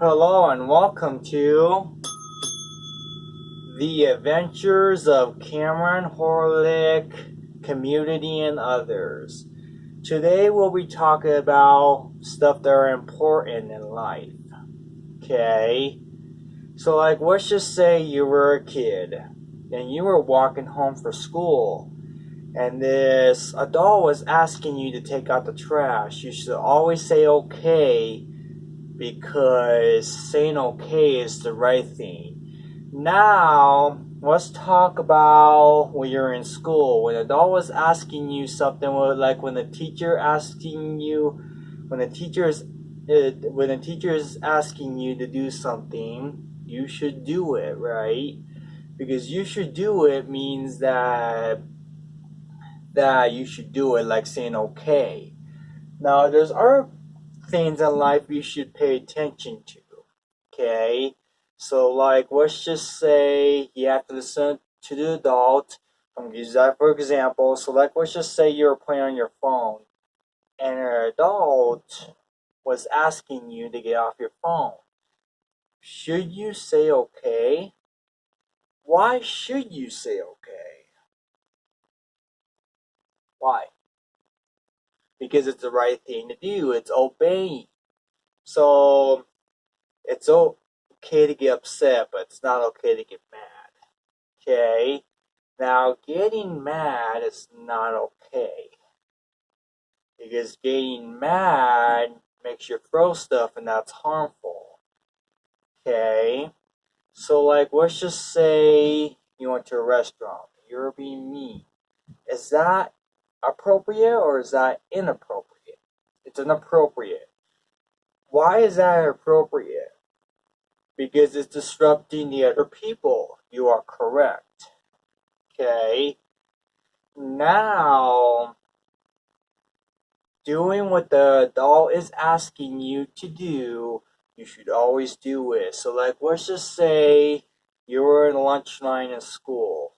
Hello and welcome to the adventures of Cameron, Horlick, Community, and others. Today we'll be talking about stuff that are important in life. Okay? So let's just say you were a kid and you were walking home from school and this adult was asking you to take out the trash. You should always say okay because saying okay is the right thing. Now, let's talk about when you're in school. When an adult was asking you something, like when the teacher asking you, when the teacher is asking you to do something, you should do it, right? Because you should do it means that you should do it, like saying okay. Now, there's other things in life you should pay attention to. Okay? So, let's just say you have to listen to the adult. I'm going to use that for example. So, let's just say you're playing on your phone and an adult was asking you to get off your phone. Should you say okay? Why should you say okay? Why? Because it's the right thing to do. It's obeying. So, it's okay to get upset, but it's not okay to get mad. Okay? Now, getting mad is not okay. Because getting mad makes you throw stuff and that's harmful. Okay? So, let's just say you went to a restaurant. You're being mean. Is that appropriate or is that inappropriate? It's inappropriate. Why is that appropriate? Because it's disrupting the other people. You are correct. Okay? Now, doing what the adult is asking you to do, you should always do it. So, let's just say you were in lunch line in school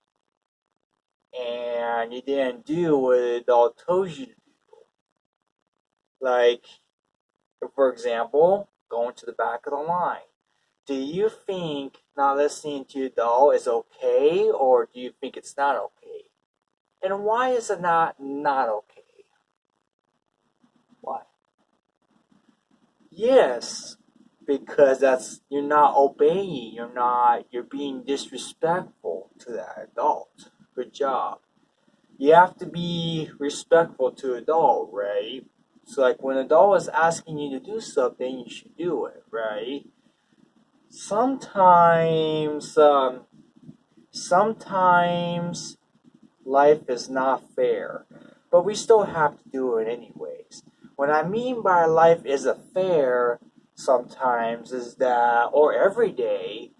and you didn't do what the adult told you to do. Like, for example, going to the back of the line. Do you think not listening to the adult is okay, or do you think it's not okay? And why is it not okay? Why? Yes, because you're not obeying, you're being disrespectful to that adult. Good job. You have to be respectful to adult, right? So when an adult is asking you to do something, you should do it, right? Sometimes sometimes life is not fair, but we still have to do it anyways. What I mean by life isn't fair sometimes is that, or every day,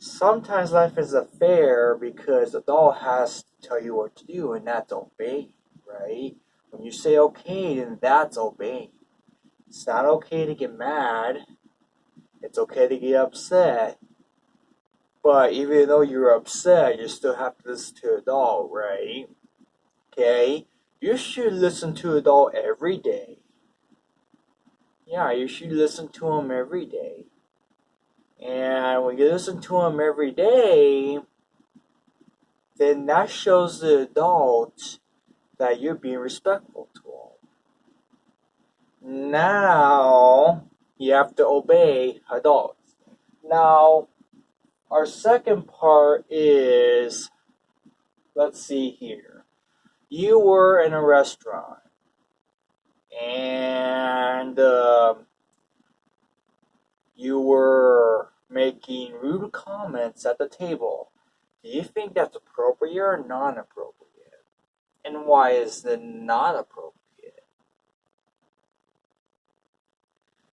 sometimes life isn't fair because the adult has to tell you what to do, and that's obeying, right? When you say okay, then that's obeying. It's not okay to get mad. It's okay to get upset. But even though you're upset, you still have to listen to adult, right? Okay? You should listen to adult every day. Yeah, you should listen to him every day. And when you listen to him every day, then that shows the adult that you're being respectful to him. Now, you have to obey adults. Now, our second part is, let's see here. You were in a restaurant and you were making rude comments at the table. Do you think that's appropriate or non appropriate? And why is it not appropriate?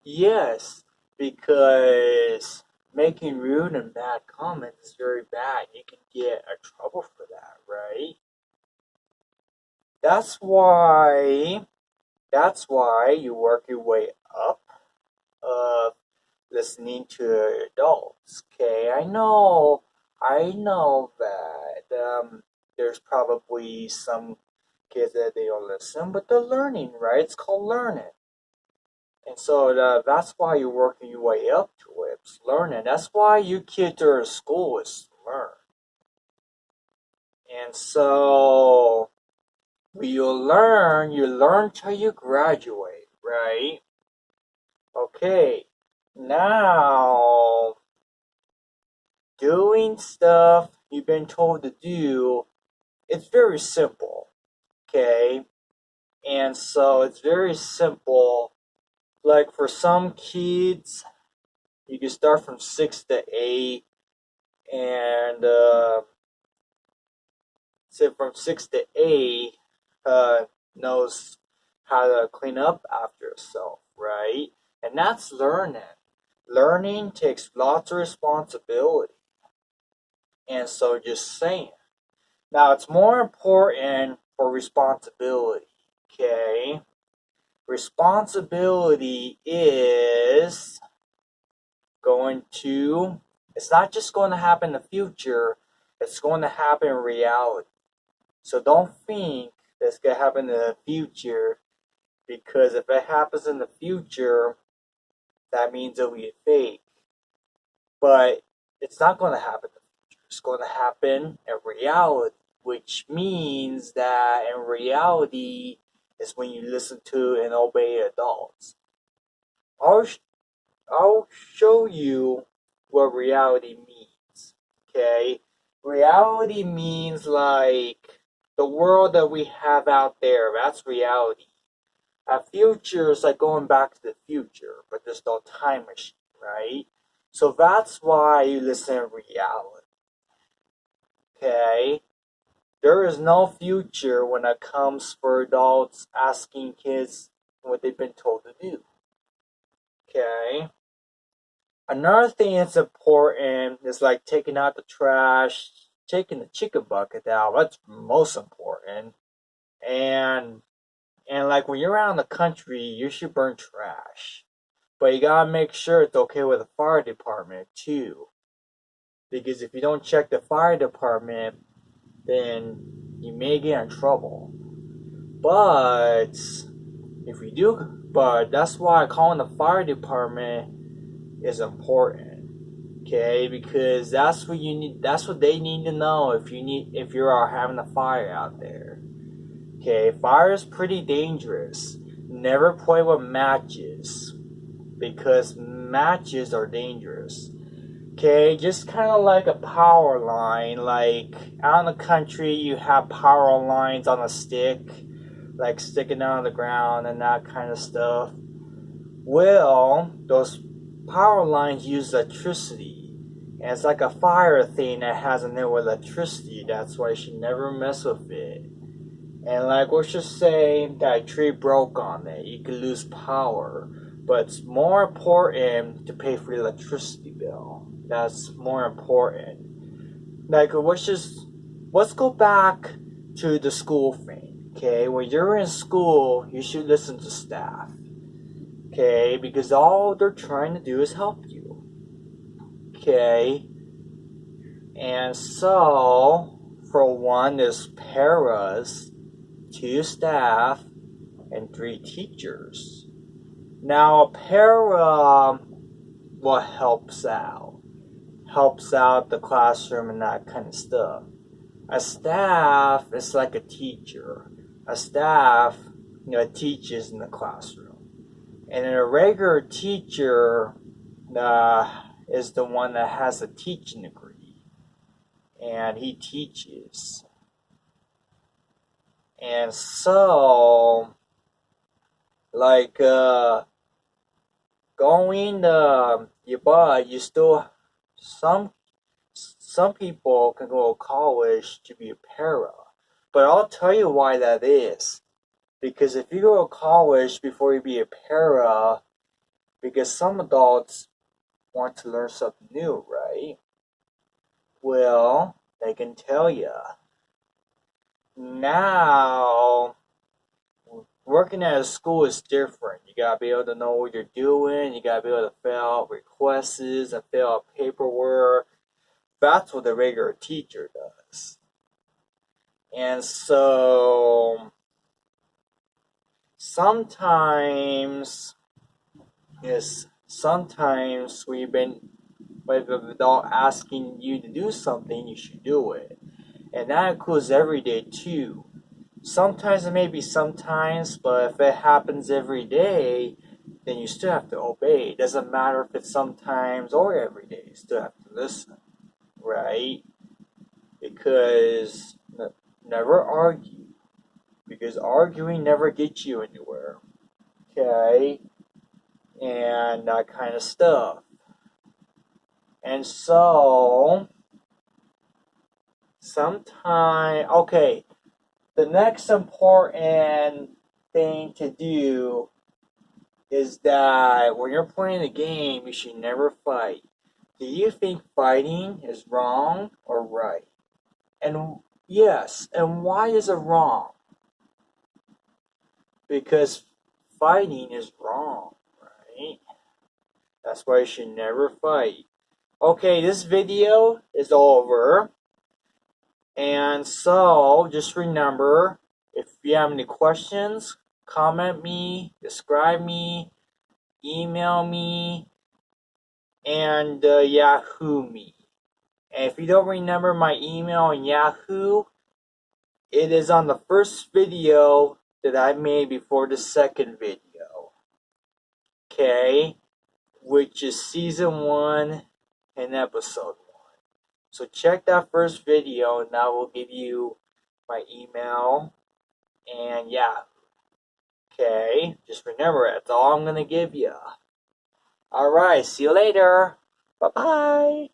Yes, because making rude and bad comments is very bad. You can get in trouble for that, right? That's why that's why you work your way up of listening to adults. Okay, I know that there's probably some kids that they don't listen, but they're learning, right? It's called learning. And so that's why you're working your way up to it. It's learning. That's why you kids are in school, is to learn. And so when you learn till you graduate, right? Okay. Now, doing stuff you've been told to do, it's very simple. Okay. And so it's very simple. Like for some kids, you can start from 6 to 8, and so from 6 to 8, uh, knows how to clean up after yourself, right? And that's learning. Learning takes lots of responsibility, and so just saying. Now it's more important for responsibility. Okay, responsibility is going to. It's not just going to happen in the future. It's going to happen in reality. So don't think that's going to happen in the future, because if it happens in the future, that means it'll be fake. But it's not going to happen in the future. It's going to happen in reality, which means that in reality is when you listen to and obey adults. I'll, I'll show you what reality means. Okay? Reality means like the world that we have out there. That's reality. A future is like going back to the future, but there's no time machine, right? So that's why you listen to reality. Okay? There is no future when it comes for adults asking kids what they've been told to do. Okay? Another thing that's important is like taking out the trash, taking the chicken bucket out. That's most important. And like when you're out in the country, you should burn trash. But you gotta make sure it's okay with the fire department too. Because if you don't check the fire department, then you may get in trouble. But if we do, but that's why calling the fire department is important. Okay, because that's what you need. That's what they need to know if you are having a fire out there. Okay, fire is pretty dangerous. Never play with matches, because matches are dangerous. Okay, just kind of like a power line. Like out in the country, you have power lines on a stick, like sticking out on the ground and that kind of stuff. Well, those power lines use electricity, and it's like a fire thing that has in there with electricity. That's why you should never mess with it. And like, let's just say that a tree broke on it, you could lose power. But it's more important to pay for the electricity bill. That's more important. Like, let's go back to the school thing. Okay, when you're in school, you should listen to staff. Okay, because all they're trying to do is help you. Okay, and so for one, there's paras, 2 staff, and 3 teachers. Now, a para, what helps out? Helps out the classroom and that kind of stuff. A staff is like a teacher. A staff, teaches in the classroom. And a regular teacher is the one that has a teaching degree. And he teaches. And so, like, going you still, some people can go to college to be a para. But I'll tell you why that is. Because if you go to college before you be a para, because some adults want to learn something new, right? Well, they can tell you. Now, working at a school is different. You gotta be able to know what you're doing. You gotta be able to fill out requests and fill out paperwork. That's what the regular teacher does. And so, sometimes is sometimes with the adult asking you to do something, you should do it. And that includes every day too. Sometimes it may be sometimes, but if it happens every day, then you still have to obey. It doesn't matter if it's sometimes or every day, you still have to listen, right? Because never argue, because arguing never gets you anywhere, okay? And that kind of stuff. And so, okay, the next important thing to do is that when you're playing a game, you should never fight. Do you think fighting is wrong or right? And yes, and why is it wrong? Because fighting is wrong, right? That's why you should never fight. Okay, this video is over. And so, just remember, if you have any questions, comment me, describe me, email me, and Yahoo me. And if you don't remember my email and Yahoo, it is on the first video that I made before the second video. Okay? Which is season 1 and episode 1. So check that first video and that will give you my email and Yahoo. Okay? Just remember, that's all I'm going to give you. Alright, see you later. Bye-bye.